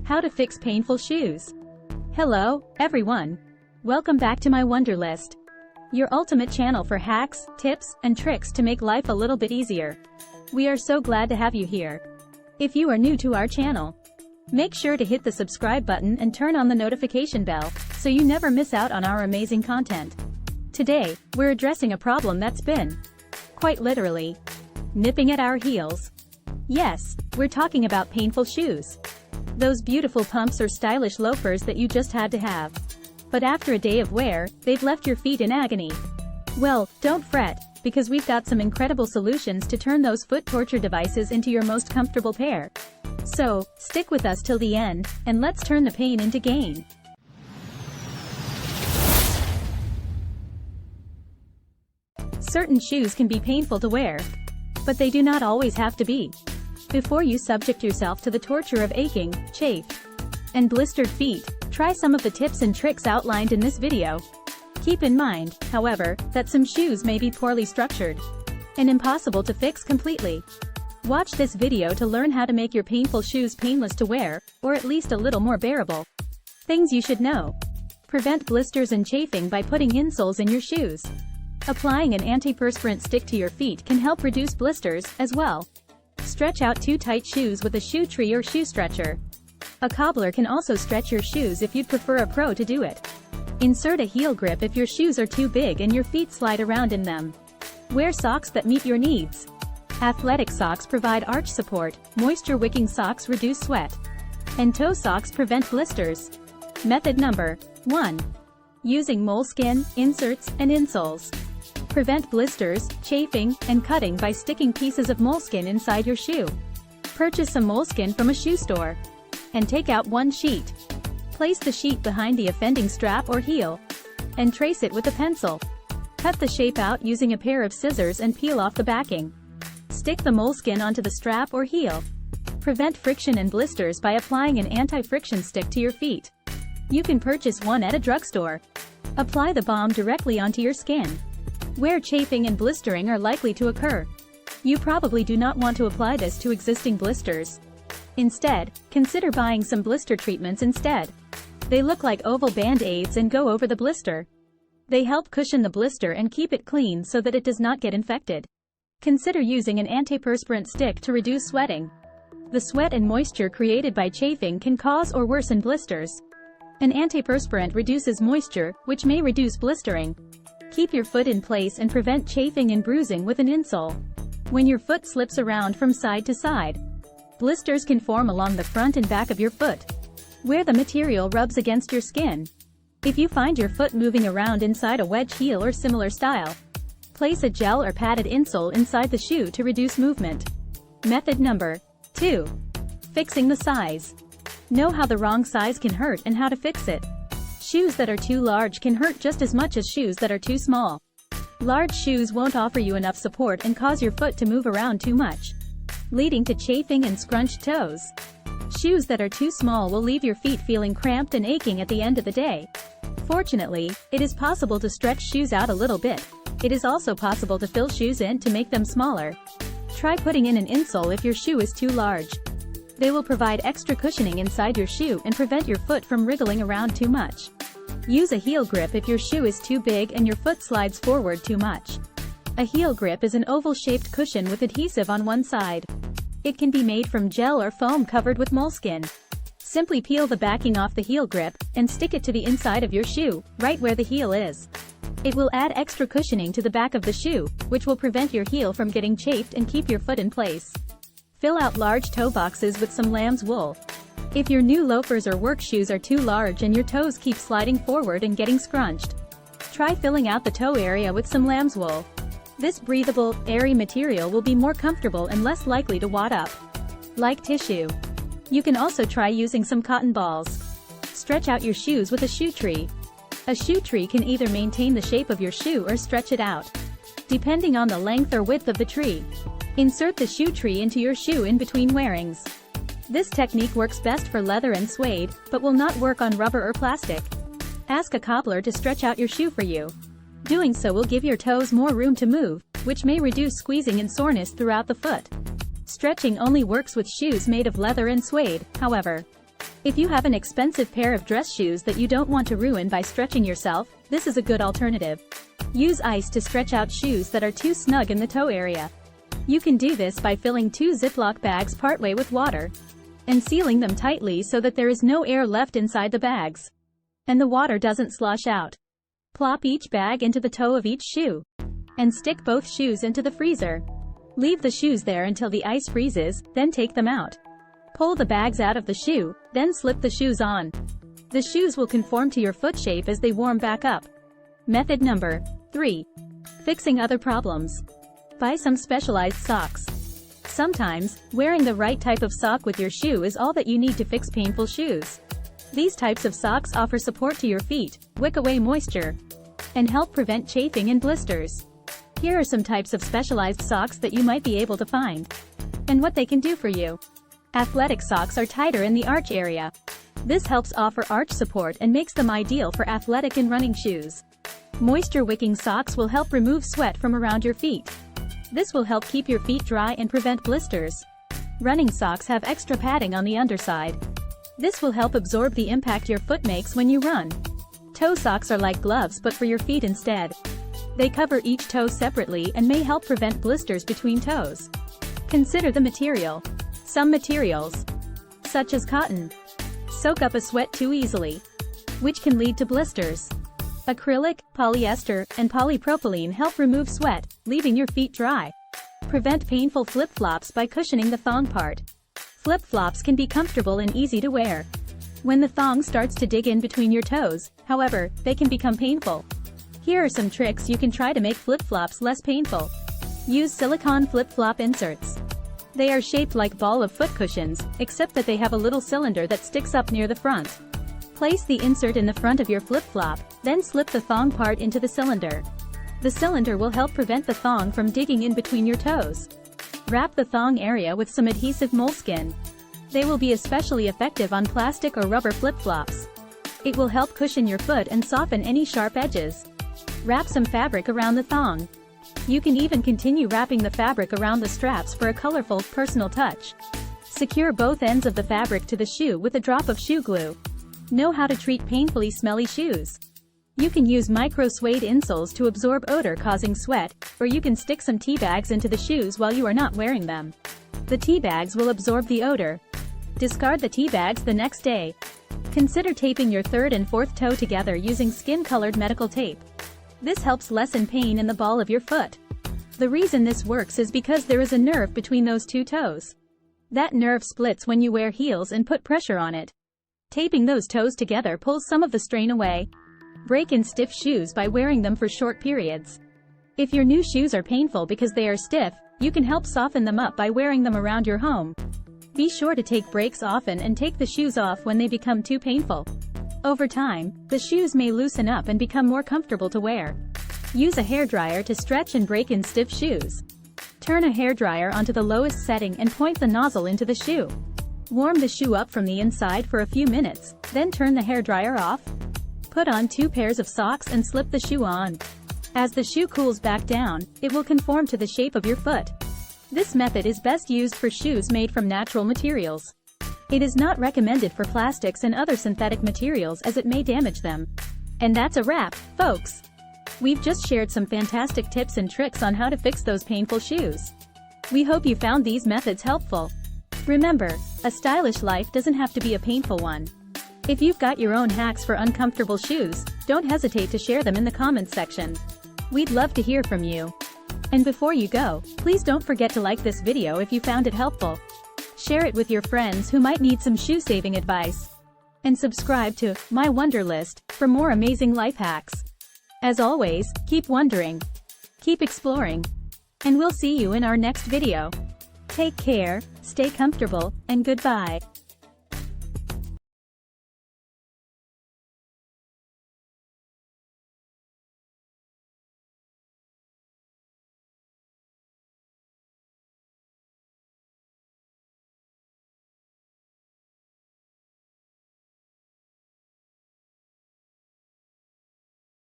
How to fix painful shoes. Hello, everyone. Welcome back to my Wonderlist, your ultimate channel for hacks, tips, and tricks to make life a little bit easier. We are so glad to have you here. If you are new to our channel, make sure to hit the subscribe button and turn on the notification bell, so you never miss out on our amazing content. Today, we're addressing a problem that's been, quite literally, nipping at our heels. Yes, we're talking about painful shoes. Those beautiful pumps or stylish loafers that you just had to have. But after a day of wear, they've left your feet in agony. Well, don't fret, because we've got some incredible solutions to turn those foot torture devices into your most comfortable pair. So, stick with us till the end, and let's turn the pain into gain. Certain shoes can be painful to wear, but they do not always have to be. Before you subject yourself to the torture of aching, chafed, and blistered feet, try some of the tips and tricks outlined in this video. Keep in mind, however, that some shoes may be poorly structured and impossible to fix completely. Watch this video to learn how to make your painful shoes painless to wear, or at least a little more bearable. Things you should know. Prevent blisters and chafing by putting insoles in your shoes. Applying an antiperspirant stick to your feet can help reduce blisters, as well. Stretch out too tight shoes with a shoe tree or shoe stretcher. A cobbler can also stretch your shoes if you'd prefer a pro to do it. Insert a heel grip if your shoes are too big and your feet slide around in them. Wear socks that meet your needs. Athletic socks provide arch support, moisture-wicking socks reduce sweat, and toe socks prevent blisters. Method number 1. Using moleskin, inserts, and insoles. Prevent blisters, chafing, and cutting by sticking pieces of moleskin inside your shoe. Purchase some moleskin from a shoe store, and take out one sheet. Place the sheet behind the offending strap or heel, and trace it with a pencil. Cut the shape out using a pair of scissors and peel off the backing. Stick the moleskin onto the strap or heel. Prevent friction and blisters by applying an anti-friction stick to your feet. You can purchase one at a drugstore. Apply the balm directly onto your skin, where chafing and blistering are likely to occur. You probably do not want to apply this to existing blisters. Instead, consider buying some blister treatments instead. They look like oval band-aids and go over the blister. They help cushion the blister and keep it clean so that it does not get infected. Consider using an antiperspirant stick to reduce sweating. The sweat and moisture created by chafing can cause or worsen blisters. An antiperspirant reduces moisture, which may reduce blistering. Keep your foot in place and prevent chafing and bruising with an insole. When your foot slips around from side to side, blisters can form along the front and back of your foot, where the material rubs against your skin. If you find your foot moving around inside a wedge heel or similar style, place a gel or padded insole inside the shoe to reduce movement. Method number 2. Fixing the size. Know how the wrong size can hurt and how to fix it. Shoes that are too large can hurt just as much as shoes that are too small. Large shoes won't offer you enough support and cause your foot to move around too much, leading to chafing and scrunched toes. Shoes that are too small will leave your feet feeling cramped and aching at the end of the day. Fortunately, it is possible to stretch shoes out a little bit. It is also possible to fill shoes in to make them smaller. Try putting in an insole if your shoe is too large. They will provide extra cushioning inside your shoe and prevent your foot from wriggling around too much. Use a heel grip if your shoe is too big and your foot slides forward too much. A heel grip is an oval-shaped cushion with adhesive on one side. It can be made from gel or foam covered with moleskin. Simply peel the backing off the heel grip, and stick it to the inside of your shoe, right where the heel is. It will add extra cushioning to the back of the shoe, which will prevent your heel from getting chafed and keep your foot in place. Fill out large toe boxes with some lamb's wool. If your new loafers or work shoes are too large and your toes keep sliding forward and getting scrunched, try filling out the toe area with some lamb's wool. This breathable, airy material will be more comfortable and less likely to wad up like tissue. You can also try using some cotton balls. Stretch out your shoes with a shoe tree. A shoe tree can either maintain the shape of your shoe or stretch it out, depending on the length or width of the tree. Insert the shoe tree into your shoe in between wearings. This technique works best for leather and suede, but will not work on rubber or plastic. Ask a cobbler to stretch out your shoe for you. Doing so will give your toes more room to move, which may reduce squeezing and soreness throughout the foot. Stretching only works with shoes made of leather and suede, however. If you have an expensive pair of dress shoes that you don't want to ruin by stretching yourself, this is a good alternative. Use ice to stretch out shoes that are too snug in the toe area. You can do this by filling 2 Ziploc bags partway with water and sealing them tightly so that there is no air left inside the bags and the water doesn't slosh out. Plop each bag into the toe of each shoe and stick both shoes into the freezer. Leave the shoes there until the ice freezes, then take them out. Pull the bags out of the shoe, then slip the shoes on. The shoes will conform to your foot shape as they warm back up. Method number 3. Fixing other problems. Buy some specialized socks. Sometimes, wearing the right type of sock with your shoe is all that you need to fix painful shoes. These types of socks offer support to your feet, wick away moisture, and help prevent chafing and blisters. Here are some types of specialized socks that you might be able to find, and what they can do for you. Athletic socks are tighter in the arch area. This helps offer arch support and makes them ideal for athletic and running shoes. Moisture-wicking socks will help remove sweat from around your feet. This will help keep your feet dry and prevent blisters. Running socks have extra padding on the underside. This will help absorb the impact your foot makes when you run. Toe socks are like gloves but for your feet instead. They cover each toe separately and may help prevent blisters between toes. Consider the material. Some materials, such as cotton, soak up a sweat too easily, which can lead to blisters. Acrylic, polyester, and polypropylene help remove sweat, leaving your feet dry. Prevent painful flip-flops by cushioning the thong part. Flip-flops can be comfortable and easy to wear. When the thong starts to dig in between your toes, however, they can become painful. Here are some tricks you can try to make flip-flops less painful. Use silicone flip-flop inserts. They are shaped like ball of foot cushions, except that they have a little cylinder that sticks up near the front. Place the insert in the front of your flip-flop, then slip the thong part into the cylinder. The cylinder will help prevent the thong from digging in between your toes. Wrap the thong area with some adhesive moleskin. They will be especially effective on plastic or rubber flip-flops. It will help cushion your foot and soften any sharp edges. Wrap some fabric around the thong. You can even continue wrapping the fabric around the straps for a colorful, personal touch. Secure both ends of the fabric to the shoe with a drop of shoe glue. Know how to treat painfully smelly shoes. You can use micro suede insoles to absorb odor causing sweat, or you can stick some tea bags into the shoes while you are not wearing them. The tea bags will absorb the odor. Discard the tea bags the next day. Consider taping your third and fourth toe together using skin-colored medical tape. This helps lessen pain in the ball of your foot. The reason this works is because there is a nerve between those two toes. That nerve splits when you wear heels and put pressure on it. Taping those toes together pulls some of the strain away. Break in stiff shoes by wearing them for short periods. If your new shoes are painful because they are stiff, you can help soften them up by wearing them around your home. Be sure to take breaks often and take the shoes off when they become too painful. Over time, the shoes may loosen up and become more comfortable to wear. Use a hairdryer to stretch and break in stiff shoes. Turn a hairdryer onto the lowest setting and point the nozzle into the shoe. Warm the shoe up from the inside for a few minutes, then turn the hairdryer off. Put on 2 pairs of socks and slip the shoe on. As the shoe cools back down, it will conform to the shape of your foot. This method is best used for shoes made from natural materials. It is not recommended for plastics and other synthetic materials as it may damage them. And that's a wrap, folks. We've just shared some fantastic tips and tricks on how to fix those painful shoes. We hope you found these methods helpful. Remember, a stylish life doesn't have to be a painful one. If you've got your own hacks for uncomfortable shoes, don't hesitate to share them in the comments section. We'd love to hear from you. And before you go, please don't forget to like this video if you found it helpful. Share it with your friends who might need some shoe-saving advice. And subscribe to My Wonder List for more amazing life hacks. As always, keep wondering, keep exploring, and we'll see you in our next video. Take care, stay comfortable, and goodbye.